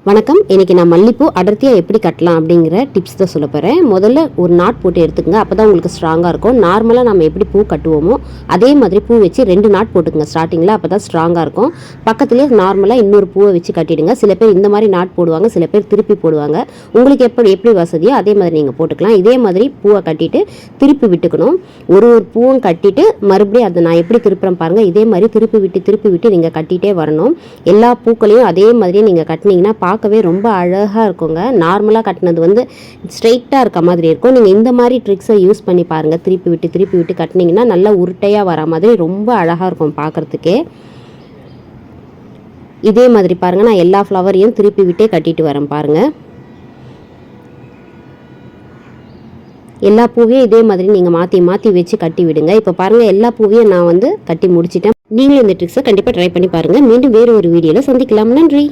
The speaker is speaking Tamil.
வணக்கம். இன்றைக்கி நான் மல்லிப்பூ அடர்த்தியாக எப்படி கட்டலாம் அப்படிங்கிற டிப்ஸ் தான் சொல்ல போகிறேன். முதல்ல ஒரு நாட் போட்டு எடுத்துக்கங்க, அப்போ தான் உங்களுக்கு ஸ்ட்ராங்காக இருக்கும். நார்மலாக நம்ம எப்படி பூ கட்டுவோமோ அதே மாதிரி பூ வச்சு 2 நாட் போட்டுக்கங்க ஸ்டார்டிங்கில், அப்போ தான் ஸ்ட்ராங்காக இருக்கும். பக்கத்துலேயே நார்மலாக இன்னொரு பூவை வச்சு கட்டிடுங்க. சில பேர் இந்த மாதிரி நாட் போடுவாங்க, சில பேர் திருப்பி போடுவாங்க. உங்களுக்கு எப்படி வசதியோ அதே மாதிரி நீங்கள் போட்டுக்கலாம். இதே மாதிரி பூவை கட்டிட்டு திருப்பி விட்டுக்கணும். ஒரு பூவும் கட்டிட்டு மறுபடியும் அதை நான் எப்படி திருப்புறேன் பாருங்கள். இதே மாதிரி திருப்பி விட்டு நீங்கள் கட்டிகிட்டே வரணும். எல்லா பூக்களையும் அதே மாதிரியே நீங்கள் கட்டினீங்கன்னா பார்க்கவே ரொம்ப அழகாக இருக்குங்க. நார்மலாக கட்டினது ஸ்ட்ரெயிட்டாக இருக்க மாதிரி இருக்கும். நீங்கள் இந்த மாதிரி ட்ரிக்ஸை யூஸ் பண்ணி பாருங்கள். திருப்பி விட்டு கட்டினீங்கன்னா நல்லா உருட்டையாக வர மாதிரி ரொம்ப அழகாக இருக்கும் பார்க்குறதுக்கே. இதே மாதிரி பாருங்கள், நான் எல்லா ஃப்ளவரையும் திருப்பி விட்டே கட்டிட்டு வரேன் பாருங்கள். எல்லா பூவையும் இதே மாதிரி நீங்கள் மாற்றி வச்சு கட்டி விடுங்க. இப்போ பாருங்கள், எல்லா பூவையும் நான் கட்டி முடிச்சிட்டேன். நீங்களும் இந்த ட்ரிக்ஸை கண்டிப்பாக ட்ரை பண்ணி பாருங்கள். மீண்டும் வேறு ஒரு வீடியோவில் சந்திக்கலாம். நன்றி.